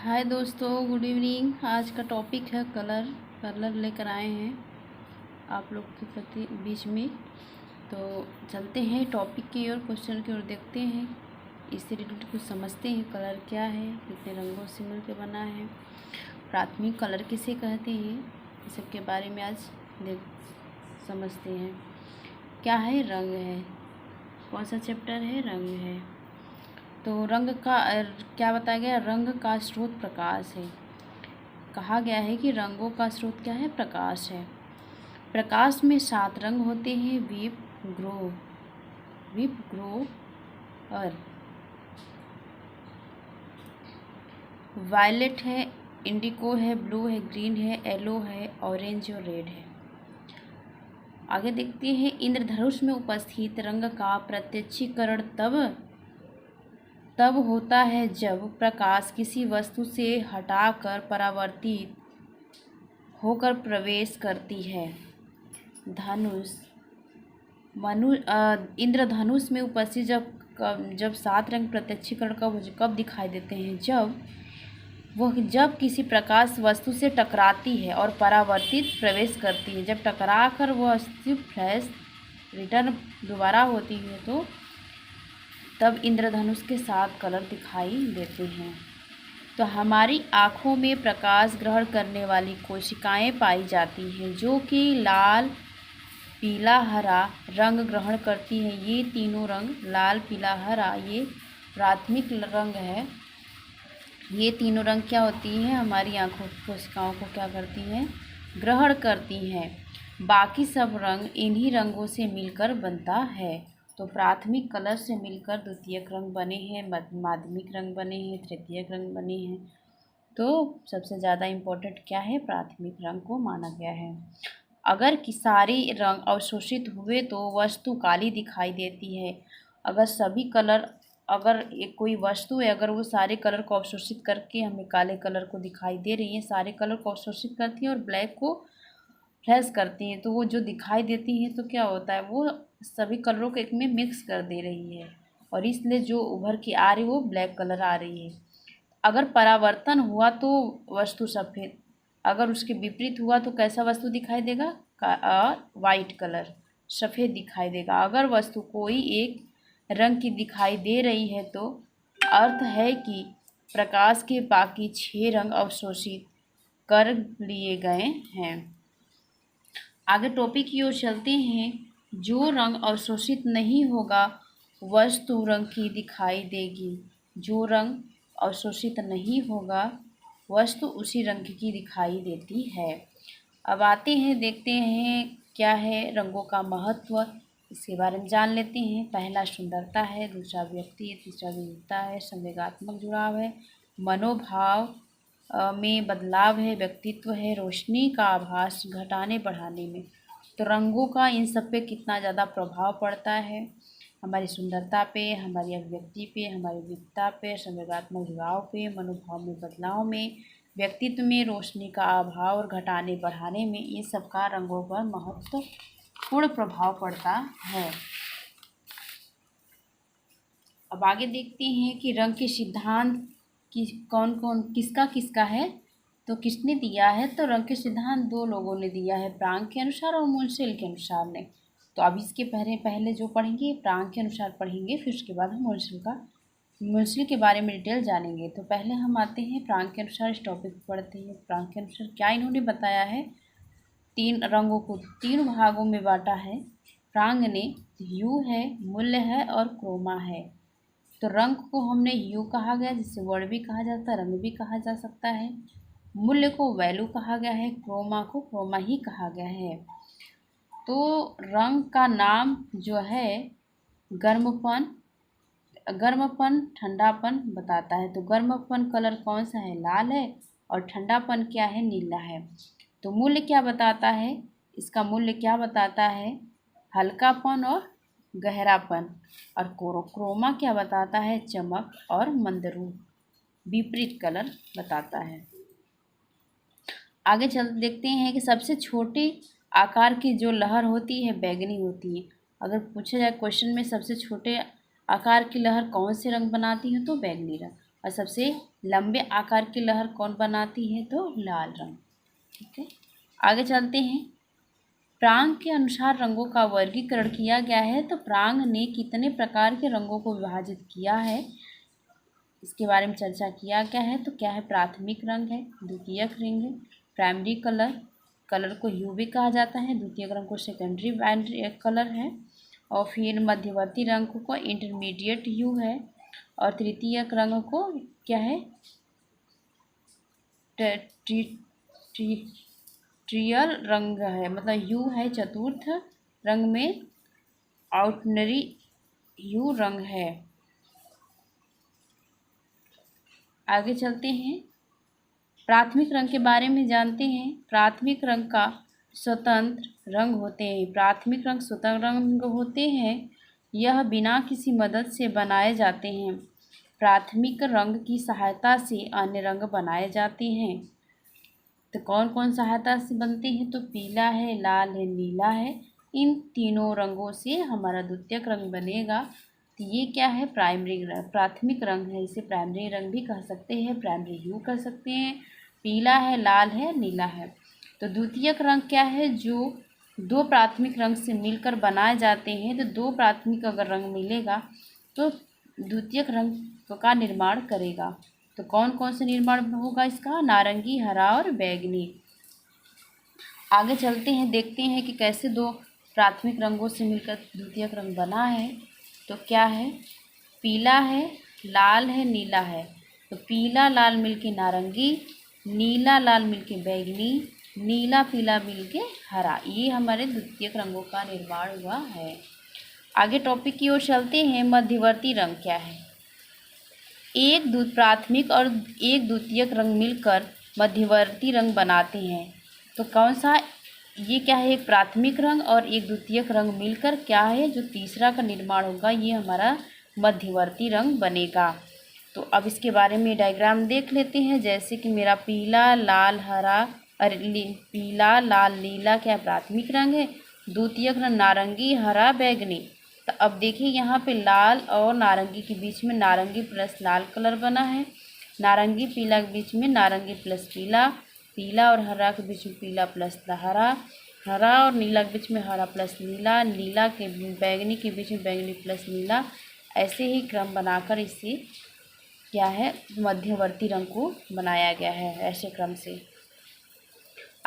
हाय दोस्तों, good evening. आज का टॉपिक है कलर लेकर आए हैं आप लोग के प्रति बीच में। तो चलते हैं टॉपिक की ओर, क्वेश्चन की ओर, देखते हैं इससे रिलेटेड कुछ समझते हैं। कलर क्या है, कितने रंगों से मिलकर बना है, प्राथमिक कलर किसे कहते हैं, इस सब के बारे में आज समझते हैं। क्या है? रंग है। कौन सा चैप्टर है? रंग है। तो रंग का क्या बताया गया? रंग का स्रोत प्रकाश है। कहा गया है कि रंगों का स्रोत क्या है? प्रकाश है। प्रकाश में 7 रंग होते हैं। विप ग्रो और वायलेट है, इंडिगो है, ब्लू है, ग्रीन है, येलो है, ऑरेंज और रेड है। आगे देखते हैं, इंद्रधनुष में उपस्थित रंग का प्रत्यक्षीकरण तब होता है जब प्रकाश किसी वस्तु से हटाकर परावर्तित होकर प्रवेश करती है। इंद्रधनुष में उपस्थित जब 7 रंग प्रत्यक्षीकरण कब दिखाई देते हैं? जब किसी प्रकाश वस्तु से टकराती है और परावर्तित प्रवेश करती है। जब टकरा कर वह फ्लैश रिटर्न दोबारा होती है तो तब इंद्रधनुष के 7 कलर दिखाई देते हैं। तो हमारी आँखों में प्रकाश ग्रहण करने वाली कोशिकाएं पाई जाती हैं जो कि लाल, पीला, हरा रंग ग्रहण करती हैं। ये तीनों रंग, लाल, पीला, हरा, ये प्राथमिक रंग है। ये तीनों रंग क्या होती हैं? हमारी आँखों की कोशिकाओं को क्या करती हैं? ग्रहण करती हैं। बाकी सब रंग इन्हीं रंगों से मिलकर बनता है। तो प्राथमिक कलर से मिलकर द्वितीयक रंग बने हैं, माध्यमिक रंग बने हैं, तृतीयक रंग बने हैं। तो सबसे ज़्यादा इम्पोर्टेंट क्या है? प्राथमिक रंग को माना गया है। अगर कि सारे रंग अवशोषित हुए तो वस्तु काली दिखाई देती है। अगर एक कोई वस्तु है, अगर वो सारे कलर को अवशोषित करके हमें काले कलर को दिखाई दे रही है, सारे कलर को अवशोषित करती है और ब्लैक को फ्लैश करती हैं, तो वो जो दिखाई देती हैं तो क्या होता है? वो सभी कलरों को एक में मिक्स कर दे रही है और इसलिए जो उभर के आ रही है वो ब्लैक कलर आ रही है। अगर परावर्तन हुआ तो वस्तु सफ़ेद, अगर उसके विपरीत हुआ तो कैसा वस्तु दिखाई देगा? वाइट कलर, सफ़ेद दिखाई देगा। अगर वस्तु कोई एक रंग की दिखाई दे रही है तो अर्थ है कि प्रकाश के बाकी 6 रंग अवशोषित कर लिए गए हैं। आगे टॉपिक की ओर चलते हैं। जो रंग अवशोषित नहीं होगा वस्तु रंग की दिखाई देगी। जो रंग अवशोषित नहीं होगा वस्तु उसी रंग की दिखाई देती है। अब आते हैं, देखते हैं क्या है रंगों का महत्व, इसके बारे में जान लेते हैं। पहला सुंदरता है, दूसरा व्यक्ति है, तीसरा विविधता है, संवेगात्मक जुड़ाव है, मनोभाव में बदलाव है, व्यक्तित्व है, रोशनी का आभास घटाने बढ़ाने में। तो रंगों का इन सब पे कितना ज़्यादा प्रभाव पड़ता है? हमारी सुंदरता पे, हमारी अभिव्यक्ति पे, हमारी विविधता पे, संवेगात्मक जुड़ाव पे, मनोभाव में बदलाव में, व्यक्तित्व में, रोशनी का अभाव और घटाने बढ़ाने में, ये सब का रंगों पर महत्वपूर्ण प्रभाव पड़ता है। अब आगे देखते हैं कि रंग के सिद्धांत किसका है, तो किसने दिया है? तो रंग के सिद्धांत 2 लोगों ने दिया है, प्रांग के अनुसार और मुंशिल के अनुसार ने। तो अब इसके पहले जो पढ़ेंगे प्रांग के अनुसार पढ़ेंगे, फिर उसके बाद हम मुंशिल के बारे में डिटेल जानेंगे। तो पहले हम आते हैं प्रांग के अनुसार, इस टॉपिक पढ़ते हैं। प्रांग के अनुसार क्या इन्होंने बताया है? 3 रंगों को 3 भागों में बांटा है प्रांग ने। ह्यू है, मूल्य है और क्रोमा है। तो रंग को हमने ह्यू कहा गया, जिसे वर्ड भी कहा जाता है, रंग भी कहा जा सकता है। मूल्य को वैल्यू कहा गया है, क्रोमा को क्रोमा ही कहा गया है। तो रंग का नाम जो है गर्मपन ठंडापन बताता है। तो गर्मपन कलर कौन सा है? लाल है। और ठंडापन क्या है? नीला है। तो मूल्य क्या बताता है? इसका मूल्य क्या बताता है? हल्कापन और गहरापन। और क्रोमा क्या बताता है? चमक और मंदरूप, विपरीत कलर बताता है। आगे चल देखते हैं कि सबसे छोटे आकार की जो लहर होती है बैंगनी होती है। अगर पूछा जाए क्वेश्चन में सबसे छोटे आकार की लहर कौन से रंग बनाती है तो बैंगनी रंग। और सबसे लंबे आकार की लहर कौन बनाती है, तो लाल रंग। ठीक है, आगे चलते हैं। प्रांग के अनुसार रंगों का वर्गीकरण किया गया है, तो प्रांग ने कितने प्रकार के रंगों को विभाजित किया है, इसके बारे में चर्चा किया गया है। तो क्या है, प्राथमिक रंग है, द्वितीयक रंग है, प्राइमरी कलर, कलर को ह्यू भी कहा जाता है, द्वितीयक रंग को सेकेंडरी कलर है, और फिर मध्यवर्ती रंग को इंटरमीडिएट ह्यू है, और तृतीयक रंग को क्या है, ट्रियल रंग है, मतलब ह्यू है चतुर्थ रंग में, आउटनरी ह्यू रंग है। आगे चलते हैं, प्राथमिक रंग के बारे में जानते हैं। प्राथमिक रंग का स्वतंत्र रंग होते हैं, प्राथमिक रंग स्वतंत्र रंग होते हैं, यह बिना किसी मदद से बनाए जाते हैं। प्राथमिक रंग की सहायता से अन्य रंग बनाए जाते हैं। तो कौन कौन सहायता से बनते हैं, तो पीला है, लाल है, नीला है, इन तीनों रंगों से हमारा द्वितीयक रंग बनेगा। तो ये क्या है, प्राइमरी रंग, प्राथमिक रंग है, इसे प्राइमरी रंग भी कह सकते हैं, प्राइमरी ह्यू कह सकते हैं। पीला है, लाल है, नीला है। तो द्वितीयक रंग क्या है, जो दो प्राथमिक रंग से मिलकर बनाए जाते हैं। तो दो प्राथमिक अगर रंग मिलेगा तो द्वितीयक रंग का निर्माण करेगा। तो कौन कौन से निर्माण होगा इसका, नारंगी, हरा और बैंगनी। आगे चलते हैं, देखते हैं कि कैसे दो प्राथमिक रंगों से मिलकर द्वितीयक रंग बना है। तो क्या है, पीला है, लाल है, नीला है। तो पीला लाल मिलके नारंगी, नीला लाल मिलके बैंगनी, नीला पीला मिलके हरा, ये हमारे द्वितीयक रंगों का निर्माण हुआ है। आगे टॉपिक की ओर चलते हैं, मध्यवर्ती रंग क्या है। एक प्राथमिक और एक द्वितीयक रंग मिलकर मध्यवर्ती रंग बनाते हैं। तो कौन सा, ये क्या है, एक प्राथमिक रंग और एक द्वितीयक रंग मिलकर क्या है, जो तीसरा का निर्माण होगा, ये हमारा मध्यवर्ती रंग बनेगा। तो अब इसके बारे में डायग्राम देख लेते हैं। जैसे कि मेरा पीला लाल हरा, पीला लाल नीला क्या प्राथमिक रंग है, द्वितीयक रंग नारंगी हरा बैंगनी। तो अब देखिए यहाँ पे लाल और नारंगी के बीच में नारंगी प्लस लाल कलर बना है, नारंगी पीला के बीच में नारंगी प्लस पीला, पीला और हरा के बीच में पीला प्लस हरा, हरा और नीला के बीच में हरा प्लस नीला, नीला के बैंगनी के बीच में बैंगनी प्लस नीला। ऐसे ही क्रम बनाकर इसे क्या है, मध्यवर्ती रंग को बनाया गया है, ऐसे क्रम से।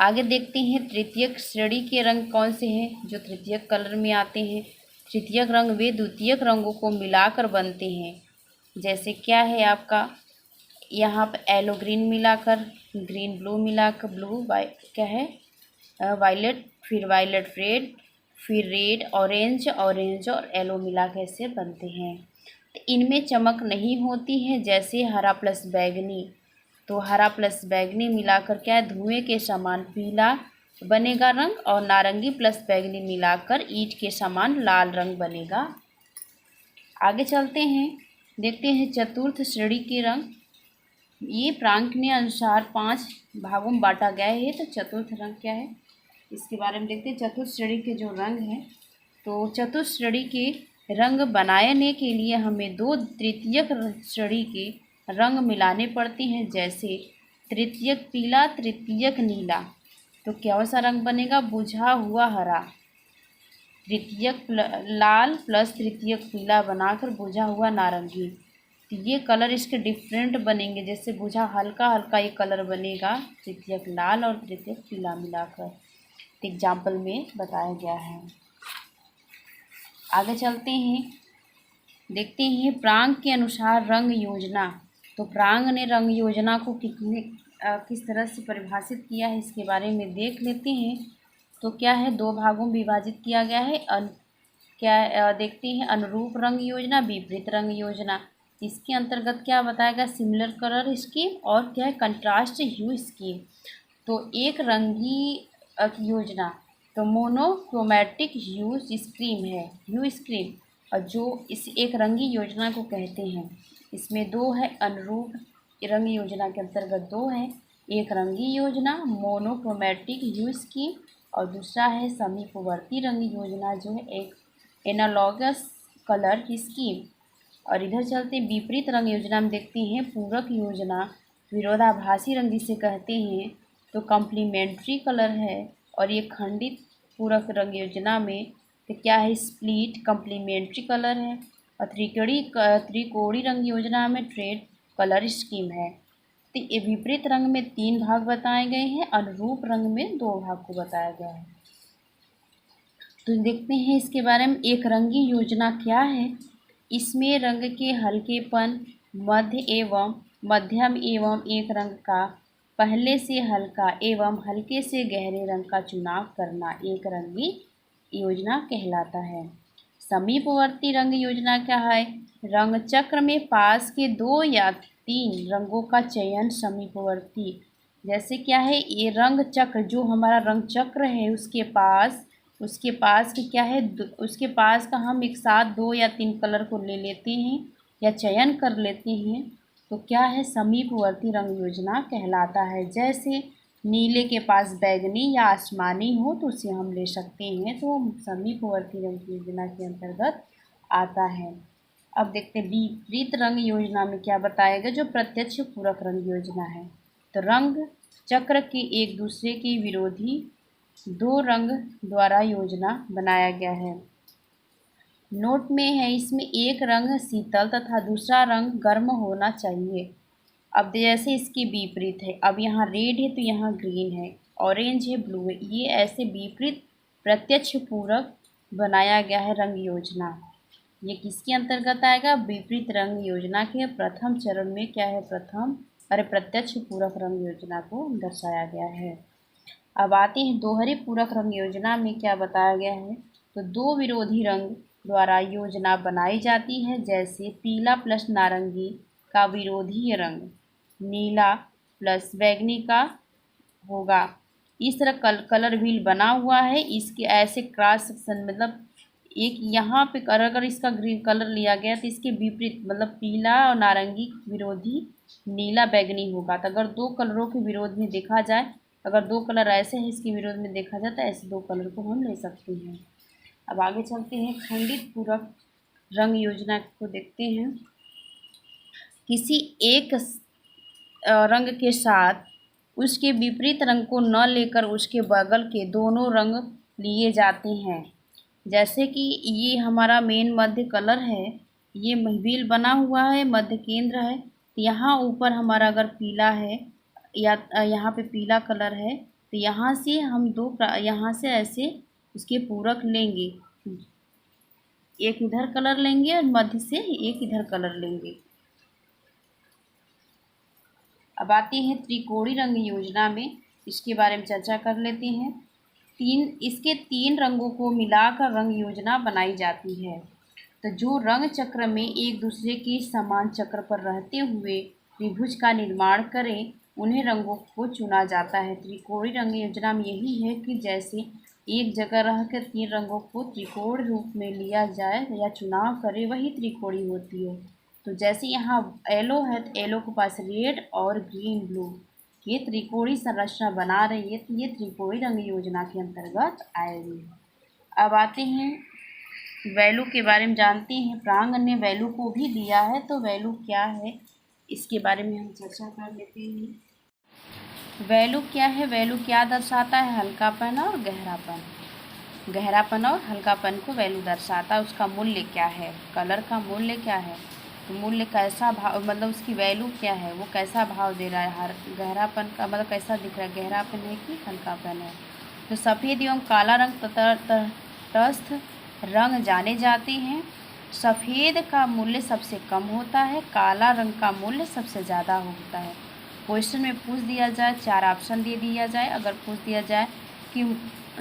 आगे देखते हैं, तृतीयक श्रेणी के रंग कौन से हैं, जो तृतीयक कलर में आते हैं। तृतीयक रंग वे द्वितीयक रंगों को मिलाकर बनते हैं। जैसे क्या है आपका, यहाँ पर येलो ग्रीन मिलाकर, ग्रीन ब्लू मिलाकर, ब्लू क्या है वायलेट, फिर वायलेट रेड, फिर रेड ऑरेंज, ऑरेंज और येलो मिला के ऐसे बनते हैं। तो इनमें चमक नहीं होती है, जैसे हरा प्लस बैंगनी। तो हरा प्लस बैंगनी मिलाकर क्या है, धुएं के समान पीला बनेगा रंग, और नारंगी प्लस बैंगनी मिलाकर ईंट के समान लाल रंग बनेगा। आगे चलते हैं, देखते हैं चतुर्थ श्रेणी के रंग। ये प्रांक के अनुसार 5 भागों में बांटा गया है। तो चतुर्थ रंग क्या है, इसके बारे में देखते हैं। चतुर्थ श्रेणी के जो रंग हैं, तो चतुर्थ श्रेणी के रंग बनाने के लिए हमें दो तृतीयक श्रेणी के रंग मिलाने पड़ते हैं। जैसे तृतीयक पीला, तृतीयक नीला। तो कौन सा रंग बनेगा, बुझा हुआ हरा। तृतीयक लाल प्लस तृतीयक पीला बनाकर बुझा हुआ नारंगी। तो ये कलर इसके डिफरेंट बनेंगे, जैसे बुझा हल्का हल्का ये कलर बनेगा तृतीयक लाल और तृतीयक पीला मिलाकर, एग्जाम्पल में बताया गया है। आगे चलते हैं, देखते हैं प्रांग के अनुसार रंग योजना। तो प्रांग ने रंग योजना को किस तरह से परिभाषित किया है, इसके बारे में देख लेते हैं। तो क्या है, 2 भागों में विभाजित किया गया है। देखते हैं, अनुरूप रंग योजना, विपरीत रंग योजना। इसके अंतर्गत क्या बताएगा, सिमिलर कलर स्कीम और क्या है, कंट्रास्ट ह्यू स्कीम। तो एक रंगी योजना तो मोनोक्रोमैटिक ह्यू स्कीम है, ह्यू स्कीम, और जो इस एक रंगी योजना को कहते हैं। इसमें 2 है, अनुरूप रंग योजना के अंतर्गत 2 है, एक रंगी योजना मोनोक्रोमैटिक ह्यू स्कीम, और दूसरा है समीपवर्ती रंग योजना, जो है एक एनालॉगस कलर स्कीम। और इधर चलते हैं विपरीत रंग योजना में, देखते हैं पूरक योजना विरोधाभासी रंग जिसे कहते हैं तो कम्प्लीमेंट्री कलर है। और ये खंडित पूरक रंग योजना में तो क्या है, स्प्लिट कम्प्लीमेंट्री कलर है। और त्रिकोणीय रंग योजना में ट्रेड कलर स्कीम है। तो ये विपरीत रंग में 3 भाग बताए गए हैं, अनुरूप रंग में 2 भाग को बताया गया है। तो देखते हैं इसके बारे में, एक रंगी योजना क्या है। इसमें रंग के हल्केपन, मध्यम एवं एक रंग का पहले से हल्का एवं हल्के से गहरे रंग का चुनाव करना एक रंगी योजना कहलाता है। समीपवर्ती रंग योजना क्या है, रंग चक्र में पास के 2 या 3 रंगों का चयन समीपवर्ती। जैसे क्या है, ये रंग चक्र जो हमारा रंग चक्र है उसके पास की क्या है, उसके पास का हम एक साथ 2 या 3 कलर को ले लेते हैं या चयन कर लेते हैं तो क्या है, समीपवर्ती रंग योजना कहलाता है। जैसे नीले के पास बैगनी या आसमानी हो तो उसे हम ले सकते हैं, तो समीपवर्ती रंग योजना के अंतर्गत आता है। अब देखते हैं विपरीत रंग योजना में क्या बताया गया, जो प्रत्यक्ष पूरक रंग योजना है। तो रंग चक्र के एक दूसरे के विरोधी 2 रंग द्वारा योजना बनाया गया है। नोट में है, इसमें एक रंग शीतल तथा दूसरा रंग गर्म होना चाहिए। अब जैसे इसके विपरीत है, अब यहाँ रेड है तो यहाँ ग्रीन है, ऑरेंज है ब्लू है, ये ऐसे विपरीत प्रत्यक्ष पूरक बनाया गया है रंग योजना। ये किसके अंतर्गत आएगा, विपरीत रंग योजना के प्रथम चरण में क्या है, प्रत्यक्ष पूरक रंग योजना को दर्शाया गया है। अब आते हैं दोहरे पूरक रंग योजना में क्या बताया गया है। तो 2 विरोधी रंग द्वारा योजना बनाई जाती है। जैसे पीला प्लस नारंगी का विरोधी रंग नीला प्लस बैंगनी का होगा। इस तरह कलर व्हील बना हुआ है, इसके ऐसे क्रॉस सेक्शन, मतलब एक यहाँ पे अगर इसका ग्रीन कलर लिया गया तो इसके विपरीत, मतलब पीला और नारंगी विरोधी नीला बैंगनी होगा। तो अगर 2 कलरों के विरोध में देखा जाए, अगर 2 कलर ऐसे हैं इसके विरोध में देखा जाए तो ऐसे 2 कलर को हम ले सकते हैं। अब आगे चलते हैं, खंडित पूरक रंग योजना को देखते हैं। किसी एक रंग के साथ उसके विपरीत रंग को न लेकर उसके बगल के दोनों रंग लिए जाते हैं। जैसे कि ये हमारा मेन मध्य कलर है, ये व्हील बना हुआ है, मध्य केंद्र है। यहाँ ऊपर हमारा अगर पीला है या यहाँ पे पीला कलर है तो यहाँ से हम यहाँ से ऐसे उसके पूरक लेंगे, एक इधर कलर लेंगे और मध्य से एक इधर कलर लेंगे। अब आते हैं त्रिकोणीय रंग योजना में, इसके बारे में चर्चा कर लेते हैं। इसके 3 रंगों को मिलाकर रंग योजना बनाई जाती है। तो जो रंग चक्र में एक दूसरे के समान चक्र पर रहते हुए त्रिभुज का निर्माण करें, उन्हें रंगों को चुना जाता है। त्रिकोणीय रंग योजना में यही है कि जैसे एक जगह रहकर 3 रंगों को त्रिकोण रूप में लिया जाए या चुनाव करे, वही त्रिकोणीय होती है। तो जैसे यहाँ येलो है तो येलो के पास रेड और ग्रीन ब्लू, ये त्रिकोणीय संरचना बना रही है, तो ये त्रिकोणीय रंग योजना के अंतर्गत आएगी। अब आते हैं वैल्यू के बारे में जानते हैं। प्रांगण ने वैल्यू को भी दिया है, तो वैल्यू क्या है इसके बारे में हम चर्चा कर लेते हैं। वैल्यू क्या है, वैल्यू क्या दर्शाता है, हल्कापन और गहरापन। गहरापन और हल्कापन को वैल्यू दर्शाता है। उसका मूल्य क्या है, कलर का मूल्य क्या है, तो मूल्य कैसा भाव, मतलब उसकी वैल्यू क्या है, वो कैसा भाव दे रहा है। गहरापन का मतलब कैसा दिख रहा है, गहरापन है कि हल्कापन है। तो सफ़ेद एवं काला रंग तटस्थ रंग जाने जाते हैं। सफ़ेद का मूल्य सबसे कम होता है, काला रंग का मूल्य सबसे ज़्यादा होता है। क्वेश्चन में पूछ दिया जाए, 4 ऑप्शन दे दिया जाए, अगर पूछ दिया जाए कि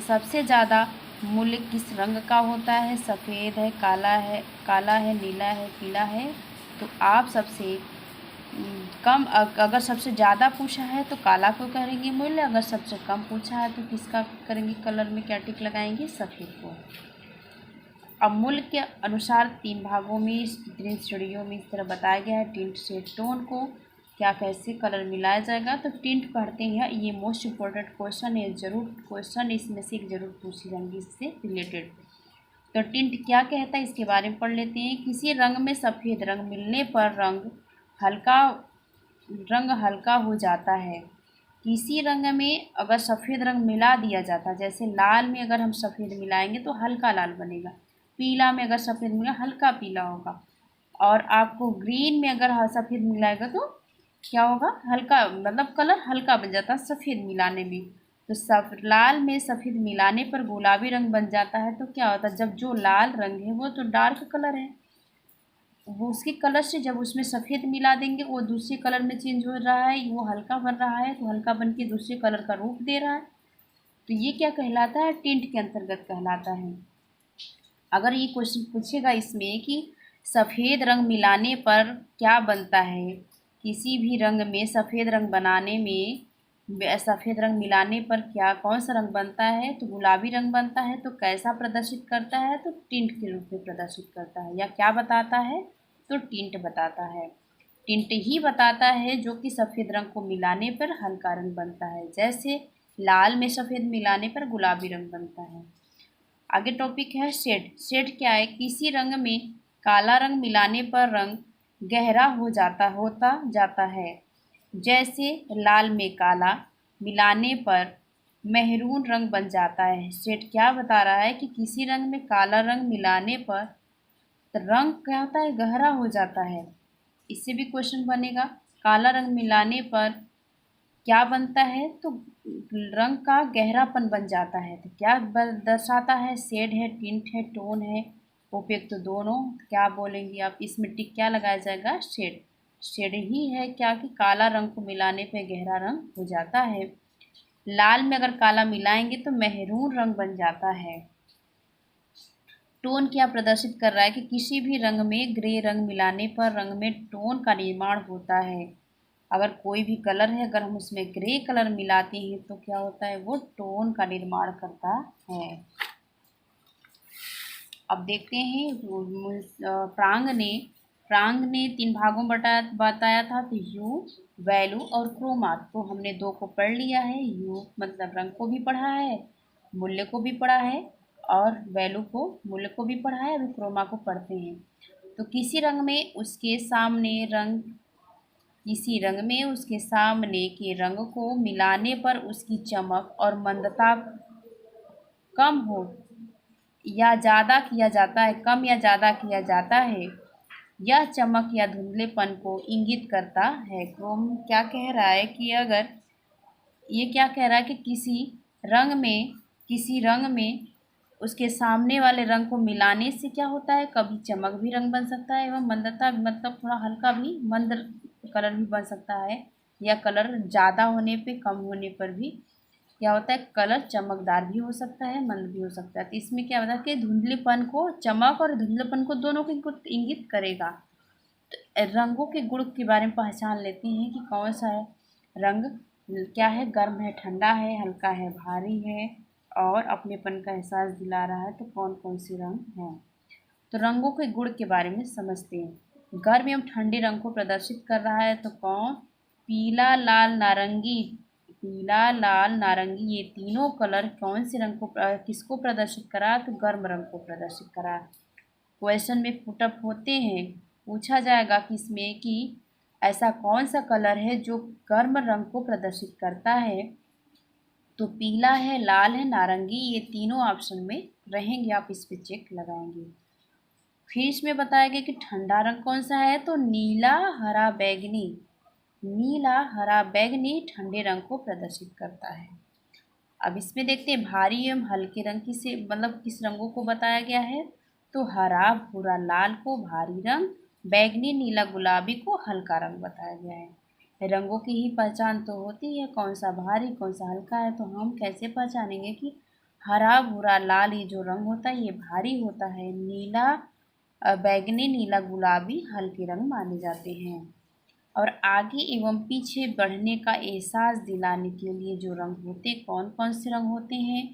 सबसे ज़्यादा मूल्य किस रंग का होता है, सफ़ेद है, काला है, नीला है, पीला है, तो आप सबसे कम, अगर सबसे ज़्यादा पूछा है तो काला को करेंगे मूल्य, अगर सबसे कम पूछा है तो किसका करेंगे, कलर में क्या टिक लगाएंगे, सफ़ेद को। अब मूल्य के अनुसार 3 भागों में 3 श्रेणियों में इस तरह बताया गया है। टिंट से टोन को क्या कैसे कलर मिलाया जाएगा, तो टिंट पढ़ते हैं, ये मोस्ट इम्पोर्टेंट क्वेश्चन है, जरूर क्वेश्चन इसमें से एक जरूर पूछी जाएंगी इससे रिलेटेड। तो टिंट क्या कहता है इसके बारे में पढ़ लेते हैं। किसी रंग में सफ़ेद रंग मिलने पर रंग हल्का हो जाता है। किसी रंग में अगर सफ़ेद रंग मिला दिया जाता है, जैसे लाल में अगर हम सफ़ेद मिलाएंगे तो हल्का लाल बनेगा, पीला में अगर सफ़ेद मिला हल्का पीला होगा, और आपको ग्रीन में अगर सफ़ेद मिलाएगा तो क्या होगा, हल्का, मतलब कलर हल्का बन जाता है सफ़ेद मिलाने में। तो सब लाल में सफ़ेद मिलाने पर गुलाबी रंग बन जाता है। तो क्या होता है, जब जो लाल रंग है वो तो डार्क कलर है, वो उसके कलर से जब उसमें सफ़ेद मिला देंगे वो दूसरे कलर में चेंज हो रहा है, वो हल्का बन रहा है, तो हल्का बन के दूसरे कलर का रूप दे रहा है। तो ये क्या कहलाता है, टिंट के अंतर्गत कहलाता है। अगर ये क्वेश्चन पूछेगा इसमें कि सफ़ेद रंग मिलाने पर क्या बनता है, किसी भी रंग में सफ़ेद रंग बनाने में सफ़ेद रंग मिलाने पर क्या कौन सा रंग बनता है, तो गुलाबी रंग बनता है। तो कैसा प्रदर्शित करता है, तो टिंट के रूप में प्रदर्शित करता है। या क्या बताता है, तो टिंट बताता है। टिंट ही बताता है जो कि सफ़ेद रंग को मिलाने पर हल्का रंग बनता है, जैसे लाल में सफ़ेद मिलाने पर गुलाबी रंग बनता है। आगे टॉपिक है शेड। शेड क्या है, किसी रंग में काला रंग मिलाने पर रंग गहरा होता जाता है, जैसे लाल में काला मिलाने पर मेहरून रंग बन जाता है। शेड क्या बता रहा है कि किसी रंग में काला रंग मिलाने पर रंग क्या होता है, गहरा हो जाता है। इससे भी क्वेश्चन बनेगा, काला रंग मिलाने पर क्या बनता है, तो रंग का गहरापन बन जाता है। तो क्या दर्शाता है, शेड है, टिंट है, टोन है, ओपेक, तो दोनों। क्या बोलेंगे आप, इसमें टिक क्या लगाया जाएगा, शेड। शेड ही है क्या कि काला रंग को मिलाने पे गहरा रंग हो जाता है। लाल में अगर काला मिलाएंगे तो मेहरून रंग बन जाता है। टोन क्या प्रदर्शित कर रहा है कि किसी भी रंग में ग्रे रंग मिलाने पर रंग में टोन का निर्माण होता है। अगर कोई भी कलर है, अगर हम उसमें ग्रे कलर मिलाते हैं तो क्या होता है, वो टोन का निर्माण करता है। अब देखते हैं प्रांग ने 3 भागों में बताया था, तो यू, वैल्यू और क्रोमा। तो हमने 2 को पढ़ लिया है, यू मतलब रंग को भी पढ़ा है, मूल्य को भी पढ़ा है, और वैल्यू को मूल्य को भी पढ़ा है। अभी क्रोमा को पढ़ते हैं। तो किसी रंग में उसके सामने के रंग को मिलाने पर उसकी चमक और मंदता कम हो या ज़्यादा किया जाता है, कम या ज़्यादा किया जाता है। यह चमक या धुंधलेपन को इंगित करता है। क्रोम क्या कह रहा है कि अगर ये क्या कह रहा है कि किसी रंग में उसके सामने वाले रंग को मिलाने से क्या होता है, कभी चमक भी रंग बन सकता है, एवं मंदता मतलब थोड़ा हल्का भी मंद कलर भी बन सकता है, या कलर ज़्यादा होने पे कम होने पर भी क्या होता है, कलर चमकदार भी हो सकता है, मंद भी हो सकता है। तो इसमें क्या होता है कि धुंधलेपन को, चमक और धुंधलेपन को दोनों को इंगित करेगा। तो रंगों के गुण के बारे में पहचान लेते हैं कि कौन सा है रंग, क्या है, गर्म है, ठंडा है, हल्का है, भारी है, और अपनेपन का एहसास दिला रहा है। तो कौन कौन से रंग हैं, तो रंगों के गुण के बारे में समझते हैं। गर्म एवं ठंडे रंग को प्रदर्शित कर रहा है, तो कौन, पीला, लाल, नारंगी। पीला, लाल, नारंगी ये तीनों कलर कौन से रंग को किसको प्रदर्शित करा, तो गर्म रंग को प्रदर्शित करा। क्वेश्चन में पुटअप होते हैं, पूछा जाएगा कि इसमें कि ऐसा कौन सा कलर है जो गर्म रंग को प्रदर्शित करता है, तो पीला है, लाल है, नारंगी, ये तीनों ऑप्शन में रहेंगे, आप इस पे चेक लगाएंगे। फिर इसमें बताया गया कि ठंडा रंग कौन सा है, तो नीला, हरा, बैगनी। नीला, हरा, बैगनी ठंडे रंग को प्रदर्शित करता है। अब इसमें देखते हैं भारी एवं हल्के रंग किस रंगों को बताया गया है, तो हरा, भूरा, लाल को भारी रंग, बैगनी, नीला, गुलाबी को हल्का रंग बताया गया है। रंगों की ही पहचान तो होती है, कौन सा भारी कौन सा हल्का है। तो हम कैसे पहचानेंगे कि हरा, भूरा, लाल ये जो रंग होता है ये भारी होता है, नीला, बैगनी, नीला, गुलाबी हल्के रंग माने जाते हैं। और आगे एवं पीछे बढ़ने का एहसास दिलाने के लिए जो रंग होते, कौन कौन से रंग होते हैं,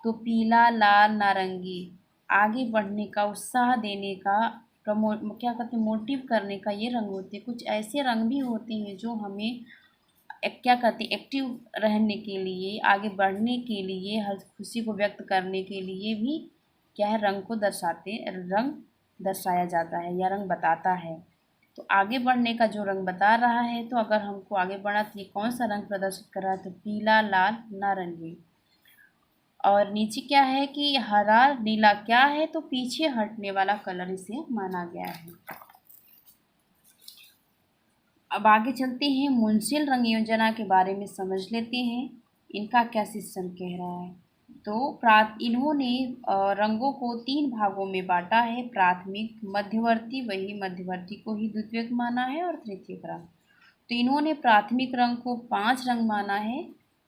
तो पीला, लाल, नारंगी आगे बढ़ने का उत्साह देने का, क्या कहते हैं, मोटिव करने का ये रंग होते हैं। कुछ ऐसे रंग भी होते हैं जो हमें क्या कहते हैं, एक्टिव रहने के लिए, आगे बढ़ने के लिए, हर खुशी को व्यक्त करने के लिए भी क्या है, रंग दर्शाया जाता है या रंग बताता है। तो आगे बढ़ने का जो रंग बता रहा है, तो अगर हमको आगे बढ़ना तो ये कौन सा रंग प्रदर्शित कर रहा है, तो पीला, लाल, नारंगी। और नीचे क्या है कि हरा नीला क्या है, तो पीछे हटने वाला कलर इसे माना गया है। अब आगे चलते हैं, मुंशिल रंग योजना के बारे में समझ लेते हैं, इनका क्या सिस्टम कह रहा है। तो इन्होंने रंगों को 3 भागों में बांटा है, प्राथमिक, मध्यवर्ती, वही मध्यवर्ती को ही द्वितीयक माना है, और तृतीयक रंग। तो इन्होंने प्राथमिक रंग को 5 रंग माना है,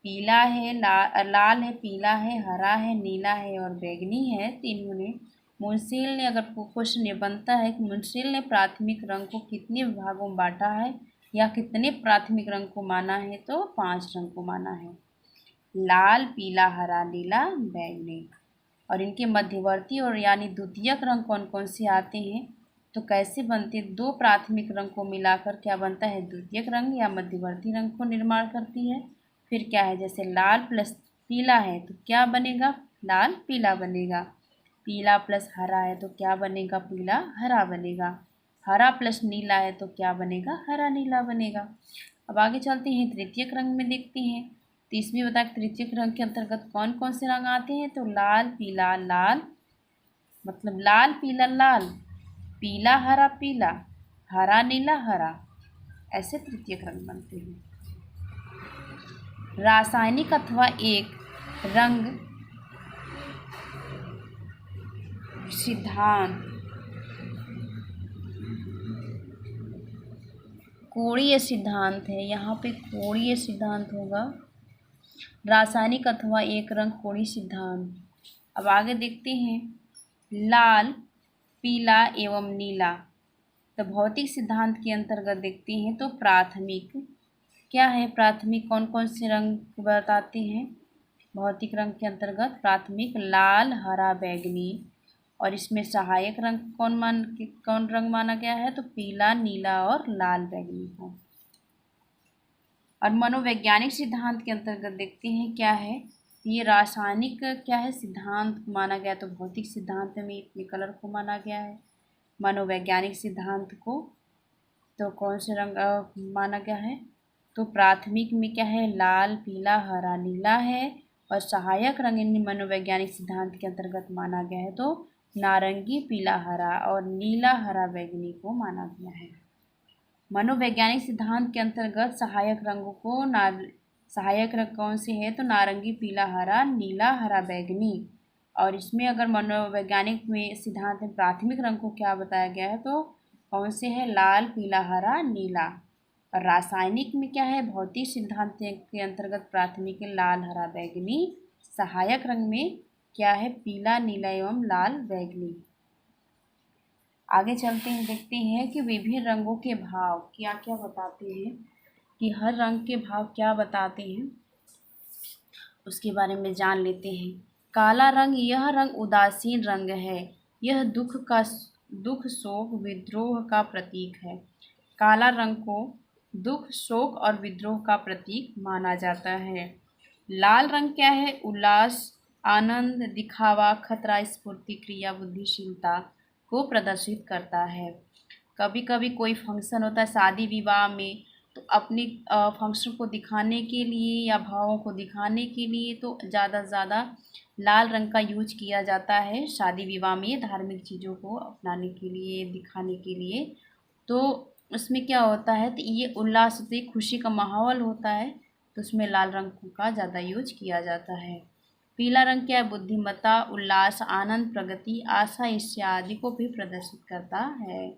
पीला है, लाल है, पीला है, हरा है, नीला है और बैंगनी है। तो इन्होंने मुंशिल ने, अगर क्वेश्चन ये बनता है कि मुंशिल ने प्राथमिक रंग को कितने विभागों में बांटा है या कितने प्राथमिक रंग को माना है, तो 5 रंग को माना है, लाल, पीला, हरा, नीला, बैंगनी। और इनके मध्यवर्ती और यानी द्वितीयक रंग कौन कौन से आते हैं, तो कैसे बनते हैं, 2 प्राथमिक रंग को मिलाकर क्या बनता है, द्वितीयक रंग या मध्यवर्ती रंग को निर्माण करती है। फिर क्या है, जैसे लाल प्लस पीला है तो क्या बनेगा, लाल पीला बनेगा। पीला प्लस हरा है तो क्या बनेगा, पीला हरा बनेगा। हरा प्लस नीला है तो क्या बनेगा, हरा नीला बनेगा। अब आगे चलते हैं, तृतीयक रंग में देखते हैं। तो इसमें बताया तृतीयक रंग के अंतर्गत कौन कौन से रंग आते हैं, तो लाल पीला लाल, मतलब लाल पीला लाल, पीला हरा पीला, हरा नीला हरा, ऐसे तृतीयक रंग बनते हैं। रासायनिक अथवा एक रंग सिद्धांत, कोणीय सिद्धांत है, यहाँ पे कोणीय सिद्धांत होगा, रासायनिक अथवा एक रंग कोणीय सिद्धांत। अब आगे देखते हैं, लाल, पीला एवं नीला। तो भौतिक सिद्धांत के अंतर्गत देखते हैं, तो प्राथमिक क्या है, प्राथमिक कौन कौन से रंग बताते हैं, भौतिक रंग के अंतर्गत प्राथमिक लाल, हरा, बैंगनी। और इसमें सहायक रंग कौन रंग माना गया है, तो पीला, नीला और लाल, बैंगनी को। और मनोवैज्ञानिक सिद्धांत के अंतर्गत देखते हैं क्या है, ये रासायनिक क्या है सिद्धांत माना गया, तो भौतिक सिद्धांत में इतने कलर को माना गया है। मनोवैज्ञानिक सिद्धांत को तो कौन से रंग माना गया है, तो प्राथमिक में क्या है, लाल पीला हरा नीला है। और सहायक रंग इन मनोवैज्ञानिक सिद्धांत के अंतर्गत माना गया है, तो नारंगी, पीला हरा और नीला हरा बैंगनी को माना गया है। मनोवैज्ञानिक सिद्धांत के अंतर्गत सहायक रंगों को सहायक रंग कौन से है, तो नारंगी, पीला हरा, नीला हरा बैंगनी। और इसमें अगर मनोवैज्ञानिक में सिद्धांत में प्राथमिक रंग को क्या बताया गया है, तो कौन से है, लाल पीला हरा नीला। और रासायनिक में क्या है, भौतिक सिद्धांत के अंतर्गत प्राथमिक है लाल हरा बैंगनी, सहायक रंग में क्या है, पीला नीला एवं लाल बैंगनी। आगे चलते हैं, देखते हैं कि विभिन्न रंगों के भाव क्या क्या बताते हैं, कि हर रंग के भाव क्या बताते हैं, उसके बारे में जान लेते हैं। काला रंग, यह रंग उदासीन रंग है, यह दुख शोक विद्रोह का प्रतीक है। काला रंग को दुख शोक और विद्रोह का प्रतीक माना जाता है। लाल रंग क्या है, उल्लास, आनंद, दिखावा, खतरा, स्फूर्ति, क्रिया, बुद्धिशीलता को प्रदर्शित करता है। कभी कभी कोई फंक्शन होता है शादी विवाह में, तो अपने फंक्शन को दिखाने के लिए या भावों को दिखाने के लिए तो ज़्यादा से ज़्यादा लाल रंग का यूज किया जाता है शादी विवाह में, धार्मिक चीज़ों को अपनाने के लिए, दिखाने के लिए। तो उसमें क्या होता है, तो ये उल्लास से खुशी का माहौल होता है, तो उसमें लाल रंग का ज़्यादा यूज किया जाता है। पीला रंग क्या है, बुद्धिमत्ता, उल्लास, आनंद, प्रगति, आशा, ईर्ष्या आदि को भी प्रदर्शित करता है।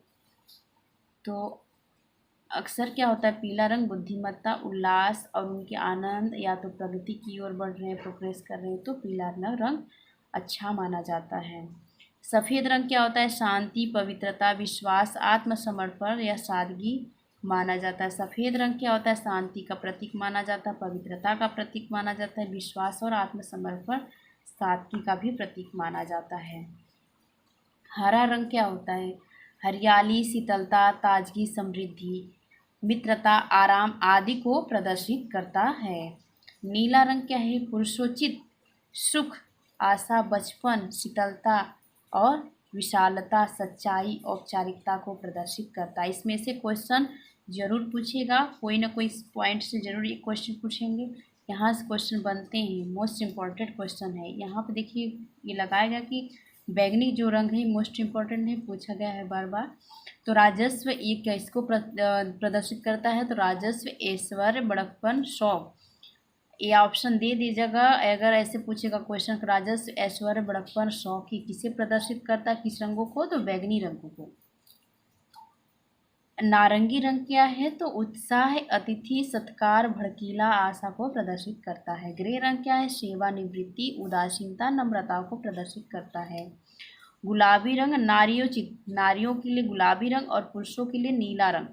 तो अक्सर क्या होता है, पीला रंग बुद्धिमत्ता, उल्लास और उनके आनंद या तो प्रगति की ओर बढ़ रहे हैं, प्रोग्रेस कर रहे हैं, तो पीला रंग अच्छा माना जाता है। सफ़ेद रंग क्या होता है, शांति, पवित्रता, विश्वास, आत्मसमर्पण या सादगी माना जाता है। सफ़ेद रंग क्या होता है, शांति का प्रतीक माना जाता है, पवित्रता का प्रतीक माना जाता है, विश्वास और आत्मसमर्पण, सादगी का भी प्रतीक माना जाता है। हरा रंग क्या होता है, हरियाली, शीतलता, ताजगी, समृद्धि, मित्रता, आराम आदि को प्रदर्शित करता है। नीला रंग क्या है, पुरुषोचित, सुख, आशा, बचपन, शीतलता, और विशालता, सच्चाई, औपचारिकता को प्रदर्शित करता है। इसमें से क्वेश्चन जरूर पूछेगा, कोई ना कोई पॉइंट से जरूर ये क्वेश्चन पूछेंगे। यहाँ से क्वेश्चन बनते हैं, मोस्ट इम्पॉर्टेंट क्वेश्चन है। यहाँ पे देखिए ये लगाया गया कि बैगनी जो रंग है मोस्ट इम्पॉर्टेंट है, पूछा गया है बार बार। तो राजस्व ये क्या इसको प्रदर्शित करता है? तो राजस्व, ऐश्वर्य, बड़कपन, शौक। ये ऑप्शन दे दीजिएगा अगर ऐसे पूछेगा क्वेश्चन, राजस्व, ऐश्वर्य, बड़कपन, शौक ही किसे प्रदर्शित करता है, किस रंगों को? तो बैगनी रंगों को। नारंगी रंग क्या है? तो उत्साह, अतिथि सत्कार, भड़कीला, आशा को प्रदर्शित करता है। ग्रे रंग क्या है? सेवानिवृत्ति, उदासीनता, नम्रता को प्रदर्शित करता है। गुलाबी रंग नारियों के लिए गुलाबी रंग और पुरुषों के लिए नीला रंग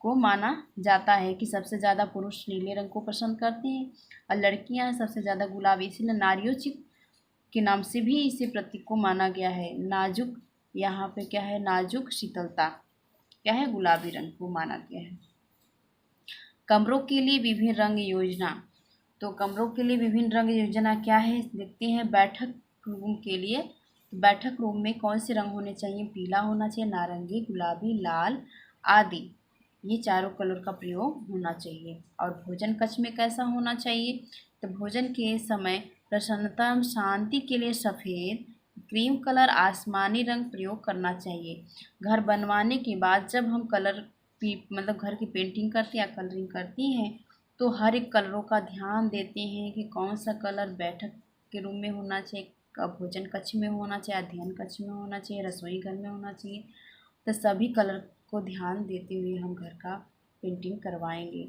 को माना जाता है कि सबसे ज़्यादा पुरुष नीले रंग को पसंद करते हैं और लड़कियां सबसे ज़्यादा गुलाबी, इसीलिए नारियोचित के नाम से भी इसे प्रतीक को माना गया है। नाजुक, यहाँ पे क्या है? नाजुक, शीतलता क्या है? गुलाबी रंग को माना गया है। कमरों के लिए विभिन्न रंग योजना। तो कमरों के लिए विभिन्न रंग योजना क्या है देखते हैं। बैठक रूम के लिए, तो बैठक रूम में कौन से रंग होने चाहिए? पीला होना चाहिए, नारंगी, गुलाबी, लाल आदि, ये चारों कलर का प्रयोग होना चाहिए। और भोजन कक्ष में कैसा होना चाहिए? तो भोजन के समय प्रसन्नता एवं शांति के लिए सफ़ेद, क्रीम कलर, आसमानी रंग प्रयोग करना चाहिए। घर बनवाने के बाद जब हम मतलब घर की पेंटिंग करते हैं या कलरिंग करती हैं तो हर एक कलरों का ध्यान देते हैं कि कौन सा कलर बैठक के रूम में होना चाहिए, भोजन कक्ष में होना चाहिए, अध्ययन कक्ष में होना चाहिए, रसोई घर में होना चाहिए। तो सभी कलर को ध्यान देते हुए हम घर का पेंटिंग करवाएंगे।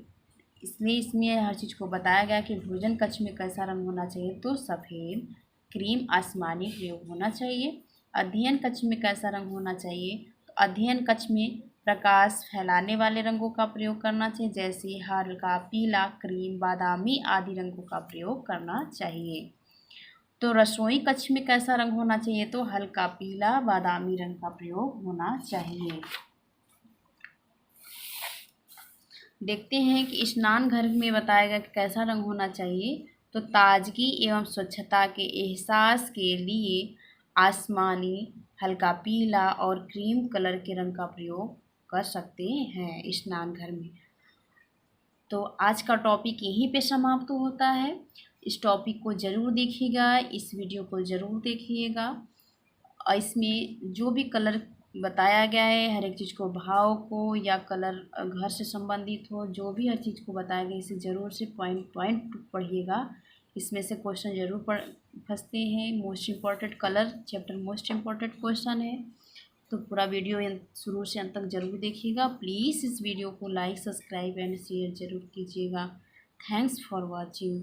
इसलिए इसमें हर चीज़ को बताया गया कि भोजन कक्ष में कैसा रंग होना चाहिए, तो सफ़ेद, क्रीम, आसमानी प्रयोग होना चाहिए। अध्ययन कक्ष में कैसा रंग होना चाहिए? तो अध्ययन कक्ष में प्रकाश फैलाने वाले रंगों का प्रयोग करना चाहिए, जैसे हल्का पीला, क्रीम, बादामी आदि रंगों का प्रयोग करना चाहिए। तो रसोई कक्ष में कैसा रंग होना चाहिए? तो हल्का पीला, बादामी रंग का प्रयोग होना चाहिए। देखते हैं कि स्नान घर में बताया गया कि कैसा रंग होना चाहिए। तो ताजगी एवं स्वच्छता के एहसास के लिए आसमानी, हल्का पीला और क्रीम कलर के रंग का प्रयोग कर सकते हैं स्नान घर में। तो आज का टॉपिक यहीं पे समाप्त होता है। इस टॉपिक को ज़रूर देखिएगा, इस वीडियो को ज़रूर देखिएगा और इसमें जो भी कलर बताया गया है, हर एक चीज़ को, भाव को या कलर घर से संबंधित हो, जो भी हर चीज़ को बताया गया इसे ज़रूर से पॉइंट पॉइंट पढ़िएगा। इसमें से क्वेश्चन ज़रूर फंसते हैं। Most important colour chapter most important question है। तो पूरा वीडियो शुरू से अंत तक ज़रूर देखिएगा। प्लीज़ इस वीडियो को लाइक, सब्सक्राइब एंड शेयर ज़रूर कीजिएगा। Thanks for watching.